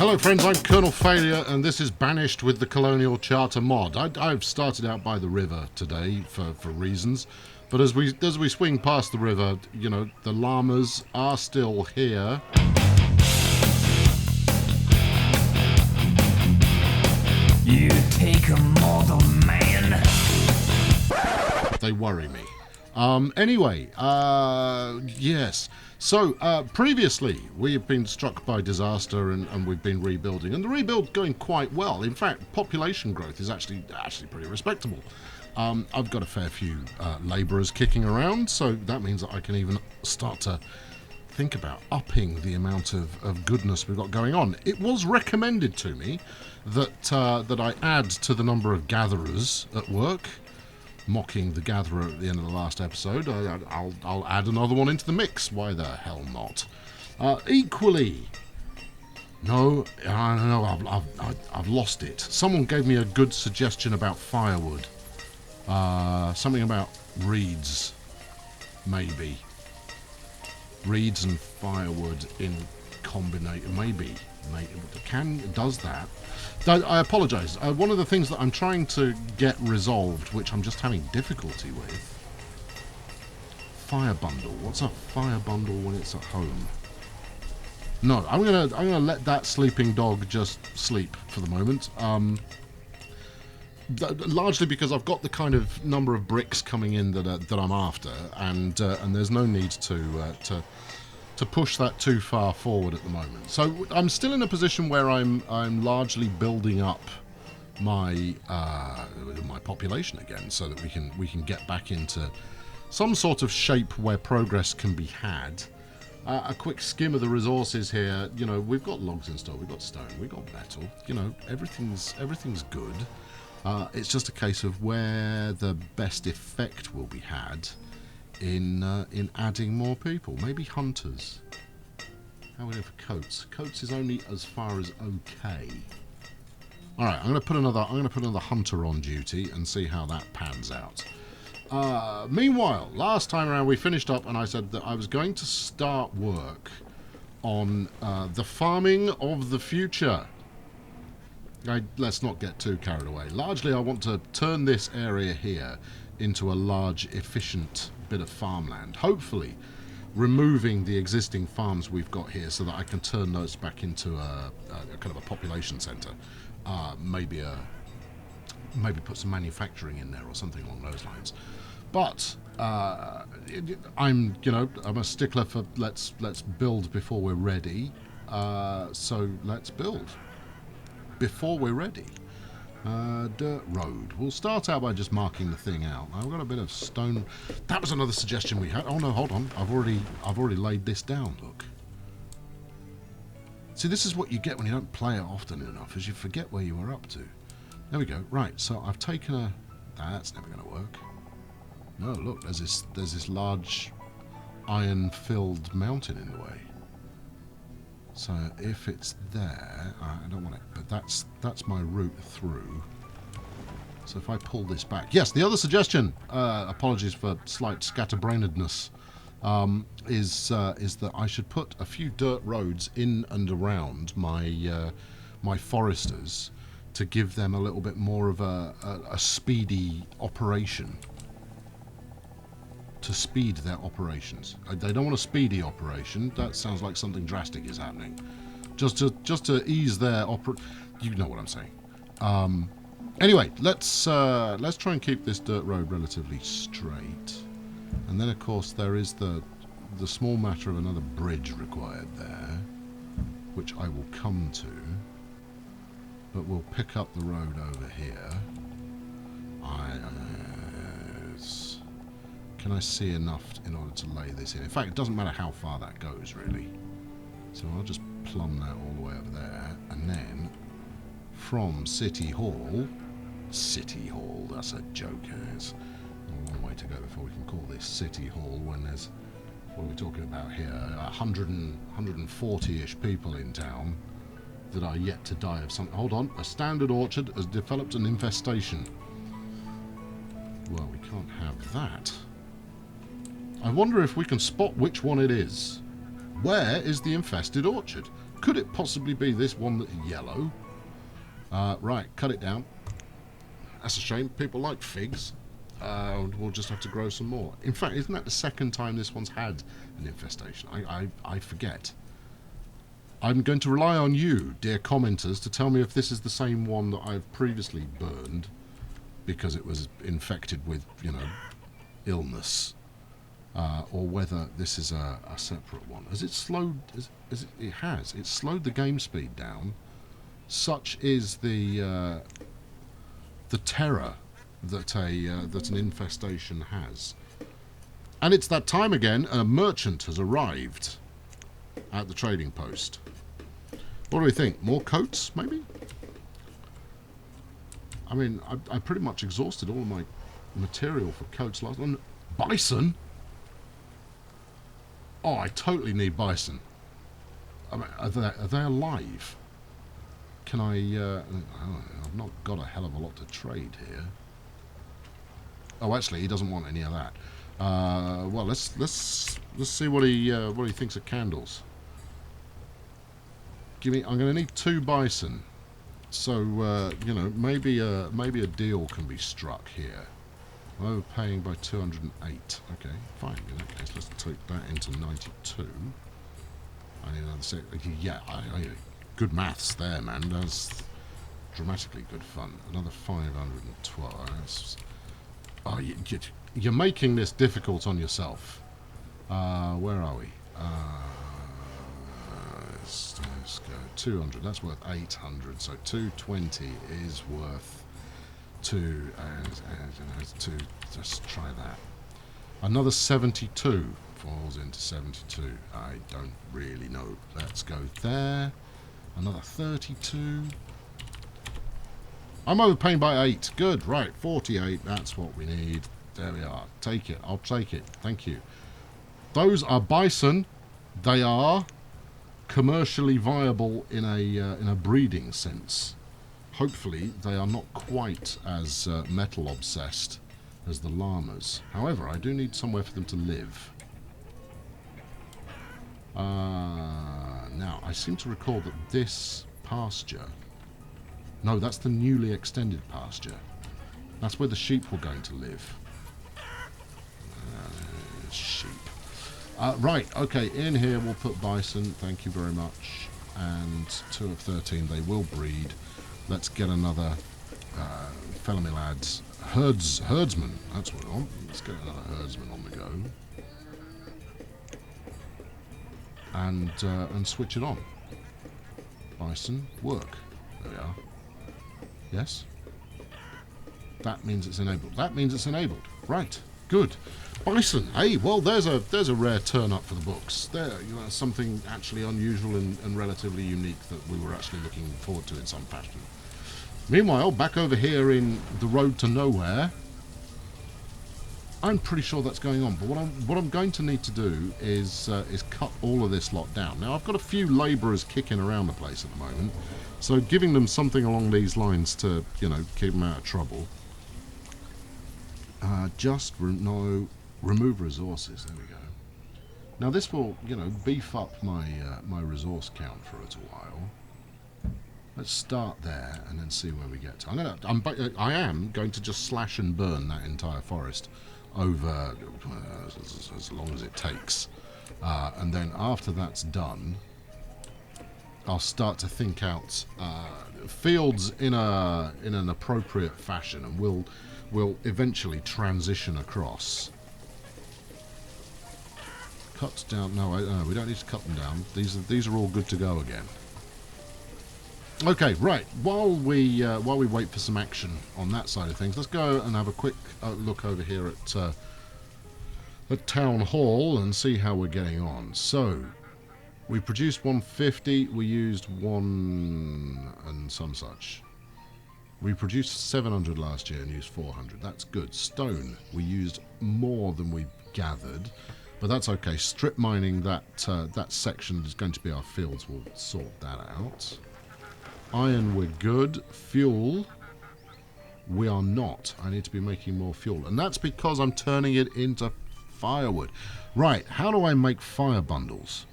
Hello friends, I'm Colonel Failure and this is Banished with the Colonial Charter mod. I've started out by the river today for reasons, but as we swing past the river, you know, the llamas are still here. You take a mortal man. They worry me. Anyway, yes. So, previously, we have been struck by disaster and we've been rebuilding. And the rebuild going quite well. In fact, population growth is actually pretty respectable. I've got a fair few labourers kicking around, so that means that I can even start to think about upping the amount of goodness we've got going on. It was recommended to me that I add to the number of gatherers at work. Mocking the gatherer at the end of the last episode. I'll add another one into the mix. Why the hell not? Equally, no, I don't know. I've lost it. Someone gave me a good suggestion about firewood. Something about reeds, maybe. Reeds and firewood in combination, maybe. Does that? I apologise. One of the things that I'm trying to get resolved, which I'm just having difficulty with, fire bundle. What's a fire bundle when it's at home? No, I'm gonna let that sleeping dog just sleep for the moment. Largely because I've got the kind of number of bricks coming in that I'm after, and there's no need to push that too far forward at the moment. So I'm still in a position where I'm largely building up my my population again, so that we can get back into some sort of shape where progress can be had. A quick skim of the resources here. You know, we've got logs installed, we've got stone, we've got metal. You know, everything's good. It's just a case of where the best effect will be had in adding more people. Maybe hunters. How are we doing for coats? Coats is only as far as okay. All right, I'm going to put another hunter on duty and see how that pans out. Meanwhile, last time around we finished up and I said that I was going to start work on the farming of the future. Let's not get too carried away. Largely, I want to turn this area here into a large, efficient bit of farmland. Hopefully, removing the existing farms we've got here so that I can turn those back into a kind of a population centre. Maybe put some manufacturing in there or something along those lines. But I'm a stickler for let's build before we're ready. So let's build before we're ready. Dirt road. We'll start out by just marking the thing out. I've got a bit of stone. That was another suggestion we had. Oh no, hold on. I've already laid this down. Look. See, this is what you get when you don't play it often enough, is you forget where you were up to. There we go. Right. So I've taken a. That's never going to work. No, look. There's this large iron-filled mountain in the way. So if it's there, I don't want it, but that's my route through. So if I pull this back, yes, the other suggestion, apologies for slight scatterbrainedness, is that I should put a few dirt roads in and around my my foresters to give them a little bit more of a speedy operation. To speed their operations. They don't want a speedy operation. That sounds like something drastic is happening. Just to ease their you know what I'm saying. Anyway, let's try and keep this dirt road relatively straight. And then of course there is the small matter of another bridge required there, which I will come to. But we'll pick up the road over here. Can I see enough in order to lay this in? In fact, it doesn't matter how far that goes, really. So I'll just plumb that all the way over there. And then, from City Hall, that's a joke. There's a long way to go before we can call this City Hall when there's, what are we talking about here? 140-ish people in town that are yet to die of something. Hold on, a standard orchard has developed an infestation. Well, we can't have that. I wonder if we can spot which one it is. Where is the infested orchard? Could it possibly be this one that's yellow? Right, cut it down. That's a shame. People like figs. We'll just have to grow some more. In fact, isn't that the second time this one's had an infestation? I forget. I'm going to rely on you, dear commenters, to tell me if this is the same one that I've previously burned because it was infected with, you know, illness, or whether this is a separate one. Has it slowed? It has. It's slowed the game speed down. Such is the terror that an infestation has. And it's that time again. A merchant has arrived at the trading post. What do we think? More coats, maybe? I mean, I pretty much exhausted all of my material for coats last one. Bison? Oh, I totally need bison. I mean, are they alive? Can I... I've not got a hell of a lot to trade here. Oh, actually, he doesn't want any of that. Well, let's see what he thinks of candles. I'm going to need 2 bison. So you know, maybe a deal can be struck here. I'm overpaying by 208. Okay, fine. In that case, let's take that into 92. I need another 6. Yeah, good maths there, man. That's dramatically good fun. Another 512. That's, oh, you're making this difficult on yourself. Where are we? Let's go 200. That's worth 800. So 220 is worth 2. And 2. Just try that. Another 72 falls into 72. I don't really know. Let's go there. Another 32. I'm overpaying by 8. Good. Right. 48. That's what we need. There we are. Take it. I'll take it. Thank you. Those are bison. They are commercially viable in a breeding sense. Hopefully, they are not quite as metal obsessed as the llamas. However, I do need somewhere for them to live. Now, I seem to recall that this pasture... No, that's the newly extended pasture. That's where the sheep were going to live. Sheep. Right, okay, in here we'll put bison, thank you very much. And 2 of 13, they will breed. Let's get another, fellow me lads, herdsman, that's what we want. Let's get another herdsman on the go. And switch it on. Bison, work. There we are. Yes? That means it's enabled. That means it's enabled. Right, good. Bison, hey, well, there's a rare turn up for the books. There, you know, something actually unusual and relatively unique that we were actually looking forward to in some fashion. Meanwhile, back over here in the road to nowhere, I'm pretty sure that's going on. But what I'm going to need to do is cut all of this lot down. Now, I've got a few labourers kicking around the place at the moment, so giving them something along these lines to, you know, keep them out of trouble. Remove resources. There we go. Now this will, you know, beef up my my resource count for a little while. Let's start there and then see where we get to. I am going to just slash and burn that entire forest over as long as it takes, and then after that's done, I'll start to think out fields in an appropriate fashion, and we'll eventually transition across. Cut down. No, we don't need to cut them down. These are all good to go again. Okay, right. While we wait for some action on that side of things, let's go and have a quick look over here at Town Hall and see how we're getting on. So, we produced 150. We used 1 and some such. We produced 700 last year and used 400. That's good. Stone, we used more than we gathered. But that's okay. Strip mining that section is going to be our fields. We'll sort that out. Iron, we're good. Fuel, we are not. I need to be making more fuel. And that's because I'm turning it into firewood. Right, how do I make fire bundles?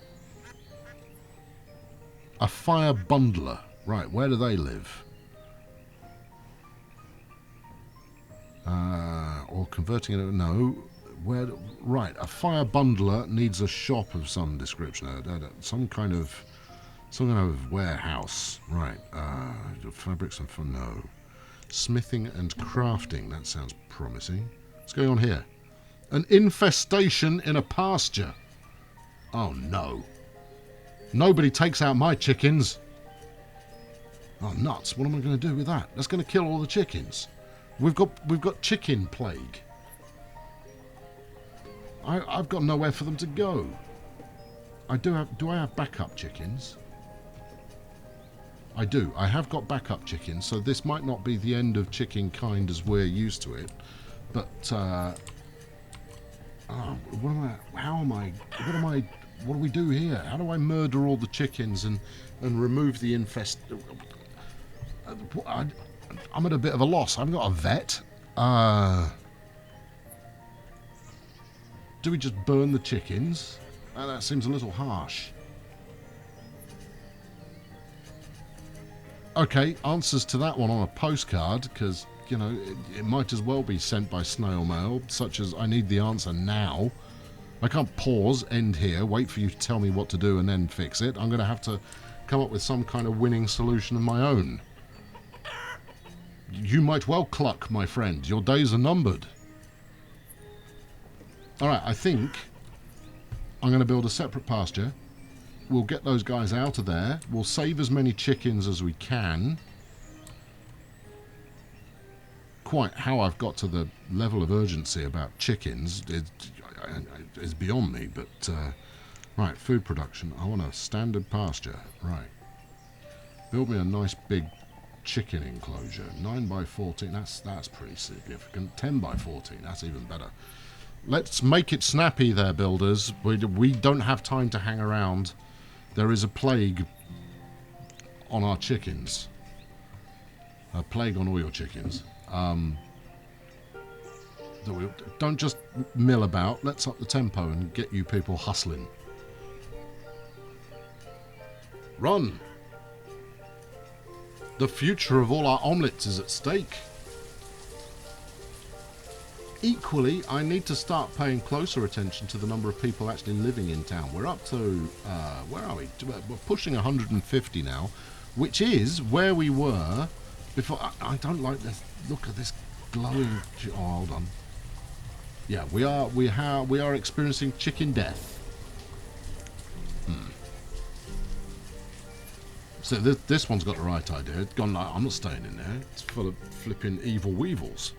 A fire bundler. Right, where do they live? Or converting it... No. Where? Right, a fire bundler needs a shop of some description. Some kind of warehouse. Right. Fabrics and... No. Smithing and crafting. That sounds promising. What's going on here? An infestation in a pasture. Oh, no. Nobody takes out my chickens. Oh, nuts. What am I going to do with that? That's going to kill all the chickens. We've got chicken plague. I've got nowhere for them to go. Do I have backup chickens? I do. I have got backup chickens, so this might not be the end of chicken kind as we're used to it. But what do we do here? How do I murder all the chickens and remove the I'm at a bit of a loss. I haven't got a vet. Do we just burn the chickens? That seems a little harsh. Okay, answers to that one on a postcard, because, you know, it might as well be sent by snail mail, such as I need the answer now. I can't pause, end here, wait for you to tell me what to do and then fix it. I'm going to have to come up with some kind of winning solution of my own. You might well cluck, my friend. Your days are numbered. Alright, I think I'm going to build a separate pasture. We'll get those guys out of there. We'll save as many chickens as we can. Quite how I've got to the level of urgency about chickens is beyond me, but... right, food production. I want a standard pasture. Right. Build me a nice big chicken enclosure. 9 by 14, that's pretty significant. 10 by 14, that's even better. Let's make it snappy there, builders. We don't have time to hang around. There is a plague on our chickens. A plague on all your chickens. Don't just mill about. Let's up the tempo and get you people hustling. Run! The future of all our omelettes is at stake. Equally, I need to start paying closer attention to the number of people actually living in town. We're up to, where are we? We're pushing 150 now, which is where we were before. I don't like this. Look at this glowing... Oh, hold on. Yeah, we are experiencing chicken death. So this one's got the right idea. It's gone like, I'm not staying in there. It's full of flipping evil weevils.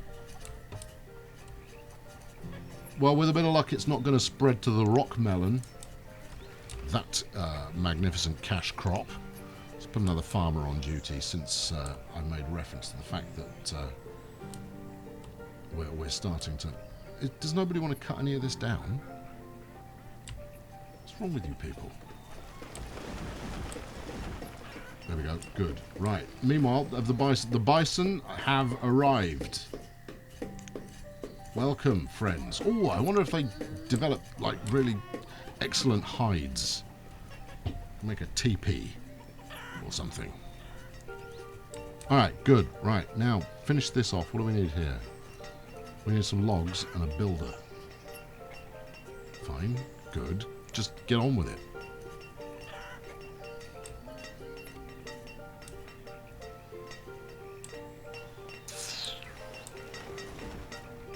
Well, with a bit of luck, it's not going to spread to the rock melon. That magnificent cash crop. Let's put another farmer on duty, since I made reference to the fact that we're starting to... Does nobody want to cut any of this down? What's wrong with you people? There we go. Good. Right. Meanwhile, the bison have arrived. Welcome, friends. Oh, I wonder if they develop, like, really excellent hides. Make a teepee or something. Alright, good. Right, now, finish this off. What do we need here? We need some logs and a builder. Fine. Good. Just get on with it.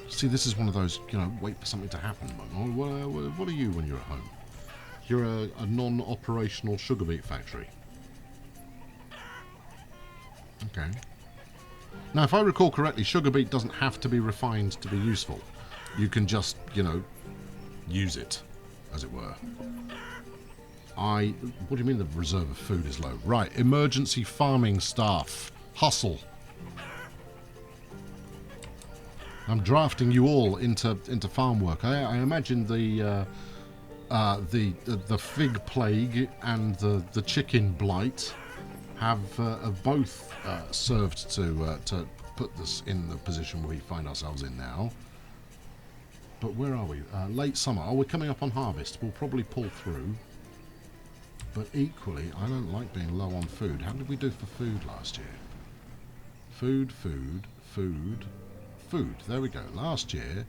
See, this is one of those, you know, wait for something to happen moment. What are you when you're at home? You're a non-operational sugar beet factory. Okay. Now, if I recall correctly, sugar beet doesn't have to be refined to be useful. You can just, you know, use it, as it were. What do you mean the reserve of food is low? Right, emergency farming staff. Hustle. I'm drafting you all into farm work. I imagine the fig plague and the chicken blight have both served to put us in the position we find ourselves in now. But where are we? Late summer. Oh, we're coming up on harvest. We'll probably pull through. But equally, I don't like being low on food. How did we do for food last year? Food, food, food, food. There we go. Last year,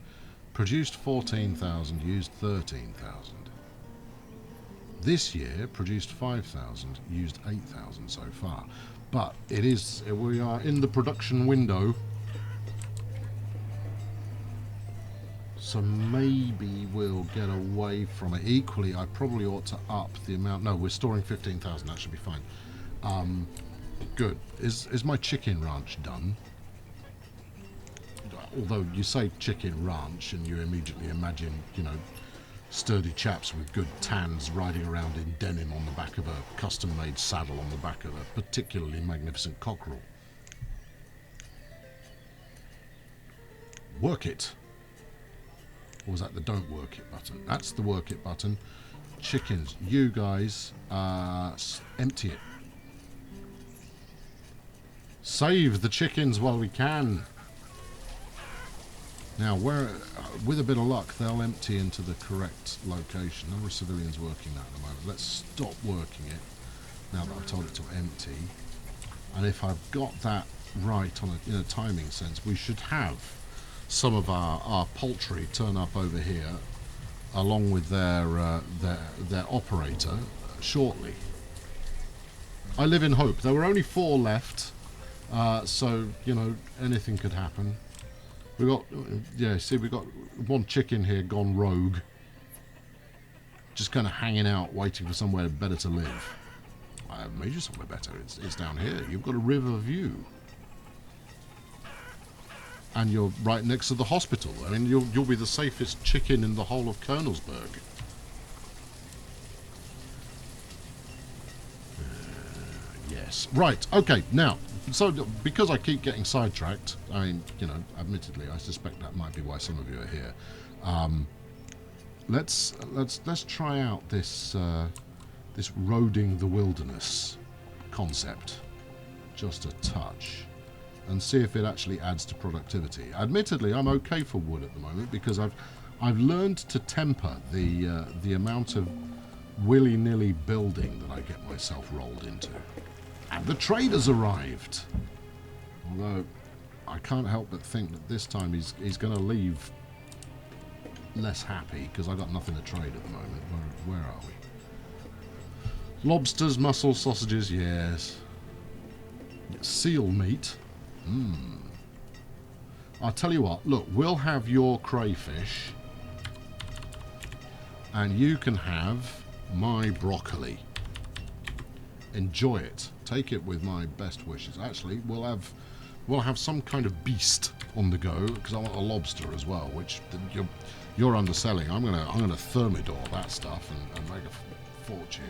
produced 14,000, used 13,000. This year, produced 5,000, used 8,000 so far. But it is, we are in the production window. So maybe we'll get away from it. Equally, I probably ought to up the amount. No, we're storing 15,000. That should be fine. Good. Is my chicken ranch done? Although you say chicken ranch and you immediately imagine, you know, sturdy chaps with good tans riding around in denim on the back of a custom-made saddle on the back of a particularly magnificent cockerel. Work it. Or was that the don't work it button? That's the work it button. Chickens, you guys, empty it. Save the chickens while we can. Now, where, with a bit of luck, they'll empty into the correct location. Number of civilians working that at the moment. Let's stop working it now that I've told it to empty. And if I've got that right on in a timing sense, we should have some of our poultry turn up over here, along with their operator, shortly. I live in hope. There were only 4 left, so you know anything could happen. We got, yeah, see, we got 1 chicken here gone rogue. Just kind of hanging out, waiting for somewhere better to live. I have made you somewhere better. It's down here. You've got a river view. And you're right next to the hospital. I mean, you'll be the safest chicken in the whole of Colonelsburg. Yes. Right, okay, now, so because I keep getting sidetracked, I mean, you know, admittedly, I suspect that might be why some of you are here. Let's try out this this roading the wilderness concept just a touch and see if it actually adds to productivity. Admittedly, I'm okay for wood at the moment because I've learned to temper the amount of willy-nilly building that I get myself rolled into. And the trader's arrived. Although I can't help but think that this time he's going to leave less happy because I got nothing to trade at the moment. Where are we? Lobsters, mussels, sausages, yes. Seal meat. I'll tell you what, look, we'll have your crayfish and you can have my broccoli. Enjoy it. Take it with my best wishes. Actually, we'll have some kind of beast on the go because I want a lobster as well, which you're underselling. I'm gonna thermidor that stuff and make a fortune.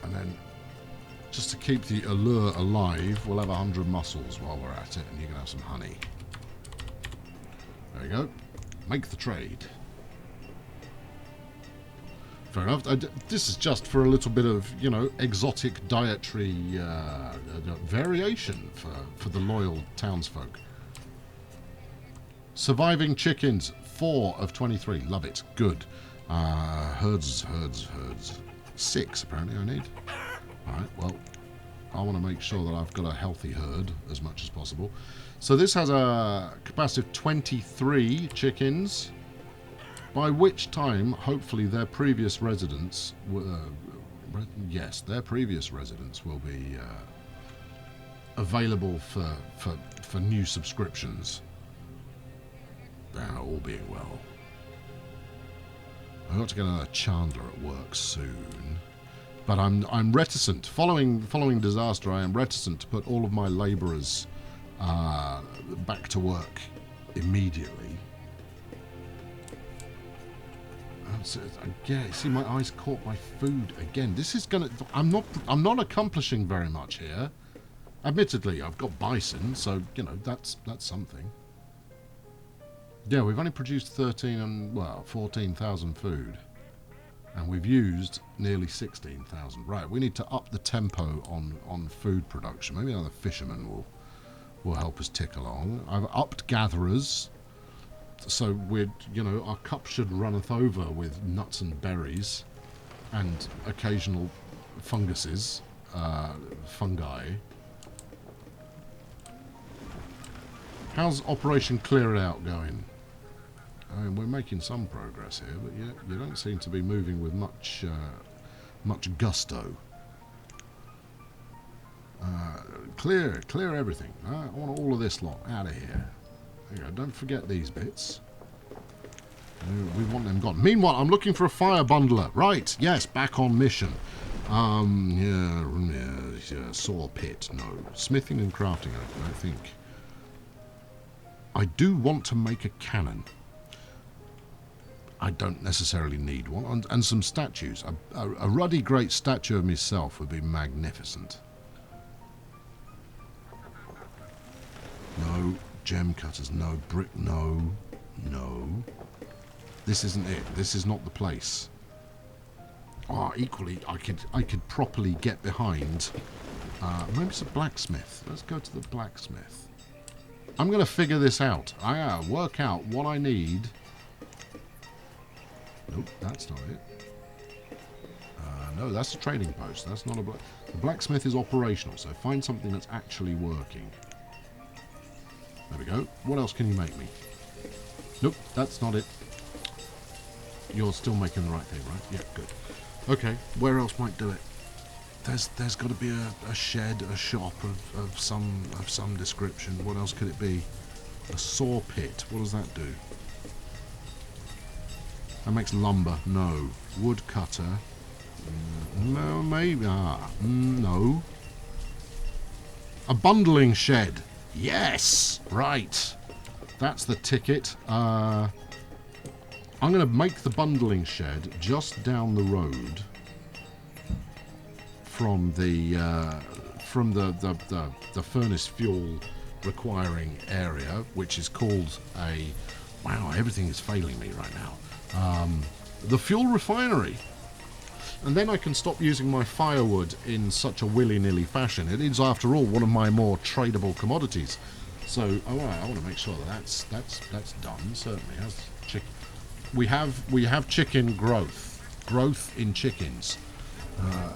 And then just to keep the allure alive, we'll have 100 mussels while we're at it, and you can have some honey. There you go. Make the trade. Fair enough. This is just for a little bit of, you know, exotic dietary variation for the loyal townsfolk. Surviving chickens, 4 of 23. Love it. Good. Herds. 6 apparently I need. Alright, well, I want to make sure that I've got a healthy herd as much as possible. So this has a capacity of 23 chickens, by which time, hopefully, their previous residents, their previous residents will be available for new subscriptions. All being well. I've got to get another chandler at work soon. But I'm reticent. Following disaster, I am reticent to put all of my labourers back to work immediately. Yeah, see, my eyes caught my food again. This is gonna. I'm not accomplishing very much here. Admittedly, I've got bison, so you know that's something. Yeah, we've only produced 14,000 food. And we've used nearly 16,000. Right, we need to up the tempo on food production. Maybe another fisherman will help us tick along. I've upped gatherers, so our cup should runneth over with nuts and berries. and occasional funguses, fungi. How's Operation Clear It Out going? I mean, we're making some progress here, but you don't seem to be moving with much gusto. Clear everything. I want all of this lot out of here. There you go. Don't forget these bits. We want them gone. Meanwhile, I'm looking for a fire bundler. Right, yes, back on mission. Yeah, saw pit, no. Smithing and crafting, I think. I do want to make a cannon. I don't necessarily need one. And some statues. A ruddy great statue of myself would be magnificent. No. Gem cutters, no. Brick, no. No. This isn't it. This is not the place. Equally, I could properly get behind. Maybe it's a blacksmith. Let's go to the blacksmith. I'm going to figure this out. I gotta work out what I need. Nope, that's not it. No, that's a trading post. That's not a... The blacksmith is operational, so find something that's actually working. There we go. What else can you make me? Nope, that's not it. You're still making the right thing, right? Yeah, good. Okay, where else might do it? There's got to be a shed, a shop of some description. What else could it be? A saw pit. What does that do? That makes lumber. No. Wood cutter. No, maybe. No. A bundling shed. Yes. Right. That's the ticket. I'm going to make the bundling shed just down the road from the furnace fuel requiring area, which is called a... Wow, everything is failing me right now. The fuel refinery. And then I can stop using my firewood in such a willy-nilly fashion. It is, after all, one of my more tradable commodities. So, I want to make sure that that's done. Certainly, we have chicken growth in chickens.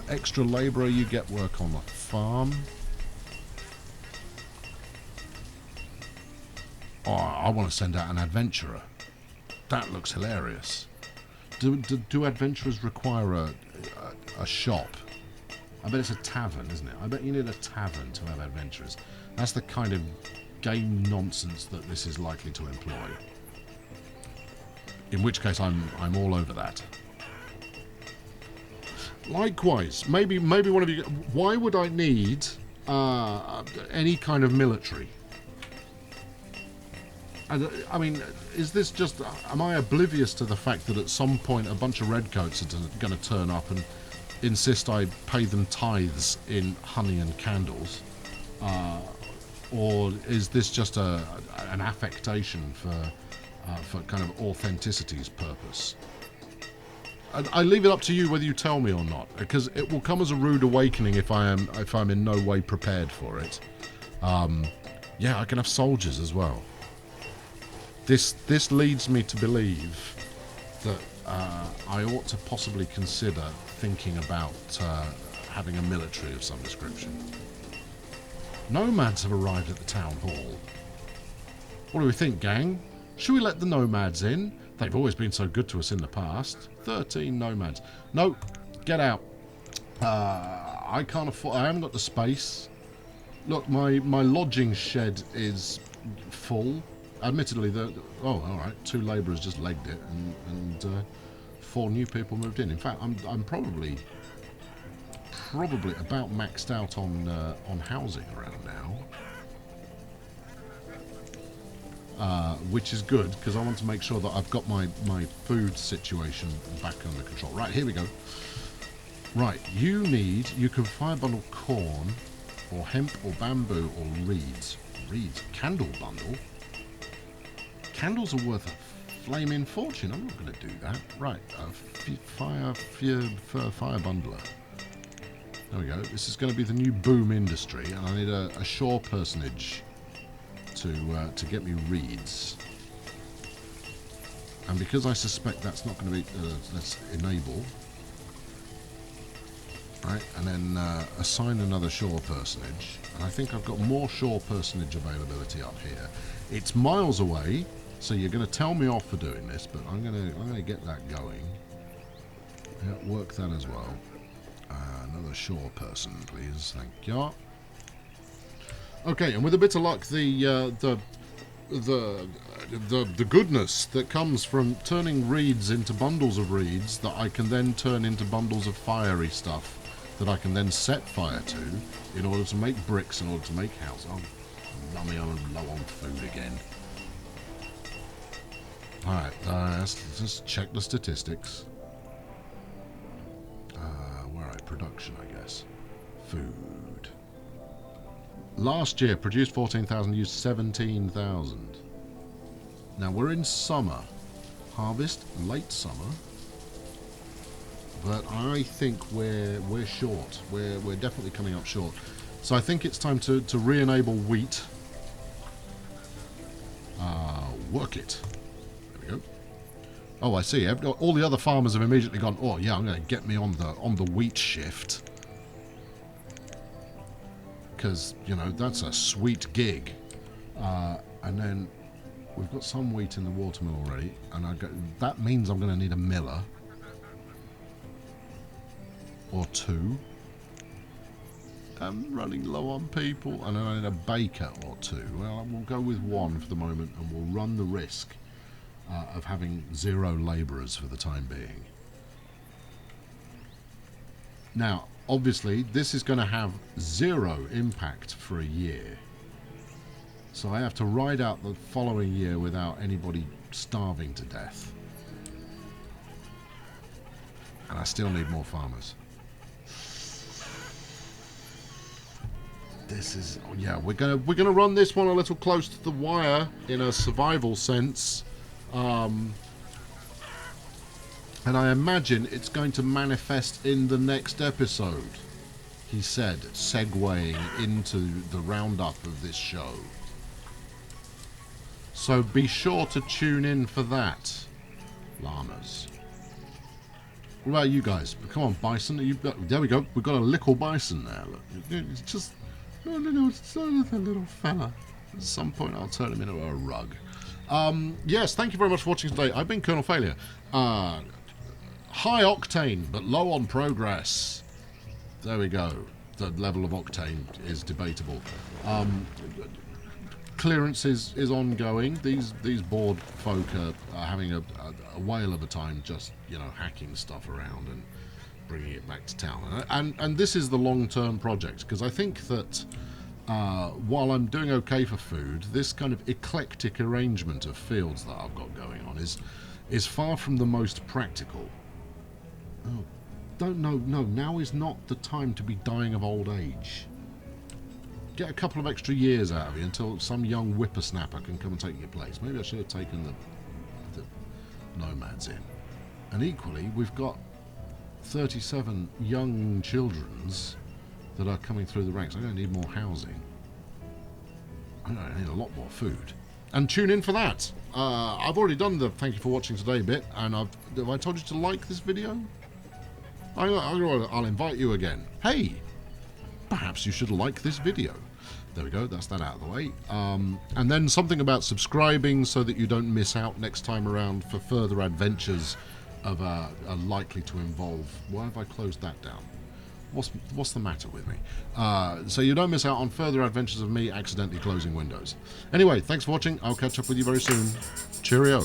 Extra labourer, you get work on the farm. I want to send out an adventurer. That looks hilarious. Do adventurers require a shop? I bet it's a tavern, isn't it? I bet you need a tavern to have adventurers. That's the kind of game nonsense that this is likely to employ. In which case, I'm all over that. Likewise, maybe one of you... Why would I need any kind of military? I mean, is this just... Am I oblivious to the fact that at some point a bunch of redcoats are going to turn up and insist I pay them tithes in honey and candles? Or is this just an affectation for kind of authenticity's purpose? I leave it up to you whether you tell me or not, because it will come as a rude awakening if I'm in no way prepared for it. Yeah, I can have soldiers as well. This leads me to believe that I ought to possibly consider thinking about having a military of some description. Nomads have arrived at the town hall. What do we think, gang? Should we let the nomads in? They've always been so good to us in the past. 13 nomads. No, get out. I can't afford... I haven't got the space. Look, my lodging shed is full. Admittedly, oh, all right. 2 labourers just legged it, and 4 new people moved in. In fact, I'm probably about maxed out on housing around now. Which is good, because I want to make sure that I've got my food situation back under control. Right, here we go. Right, you can fire bundle corn, or hemp, or bamboo, or reeds. Reeds? Candle bundle? Candles are worth a flaming fortune. I'm not going to do that. Right, fire bundler. There we go. This is going to be the new boom industry, and I need a shore personage to get me reeds. And because I suspect that's not going to be... let's enable. Right, and then assign another shore personage. And I think I've got more shore personage availability up here. It's miles away, so you're going to tell me off for doing this, but I'm gonna get that going. Yeah, work that as well. Another shore person, please. Thank you. Okay, and with a bit of luck, the goodness that comes from turning reeds into bundles of reeds that I can then turn into bundles of fiery stuff that I can then set fire to in order to make bricks, in order to make houses. Oh, mummy, I'm low on food again. Alright, let's just check the statistics. Where are production, I guess. Food. Last year, produced 14,000, used 17,000. Now, we're in summer. Harvest, late summer. But I think we're short. We're definitely coming up short. So I think it's time to re-enable wheat. Work it. There we go. Oh, I see. All the other farmers have immediately gone, oh yeah, I'm going to get me on the wheat shift. Because, you know, that's a sweet gig. And then we've got some wheat in the watermill already, and that means I'm going to need a miller. Or two. I'm running low on people, and then I need a baker or two. Well, we'll go with one for the moment, and we'll run the risk of having 0 labourers for the time being. Now, obviously, this is going to have 0 impact for a year. So I have to ride out the following year without anybody starving to death. And I still need more farmers. This is, oh yeah, we're gonna run this one a little close to the wire in a survival sense. And I imagine it's going to manifest in the next episode, he said, segueing into the roundup of this show. So be sure to tune in for that, llamas. What about you guys? Come on, Bison. There we go. We've got a little bison there. Look. It's just... No, it's a little fella. At some point I'll turn him into a rug. Yes, thank you very much for watching today. I've been Colonel Failure. High octane, but low on progress. There we go. The level of octane is debatable. Clearance is ongoing. These bored folk are having a whale of a time just, you know, hacking stuff around and bringing it back to town. And this is the long-term project, because I think that while I'm doing okay for food, this kind of eclectic arrangement of fields that I've got going on is far from the most practical. Oh, no, now is not the time to be dying of old age. Get a couple of extra years out of you until some young whippersnapper can come and take your place. Maybe I should have taken the nomads in. And equally, we've got 37 young childrens that are coming through the ranks. I'm going to need more housing. I need a lot more food. And tune in for that. I've already done the thank you for watching today bit, and have I told you to like this video? I'll invite you again. Hey, perhaps you should like this video. There we go, that's that out of the way. And then something about subscribing so that you don't miss out next time around for further adventures of are likely to involve... Why have I closed that down? What's the matter with me? So you don't miss out on further adventures of me accidentally closing windows. Anyway, thanks for watching. I'll catch up with you very soon. Cheerio.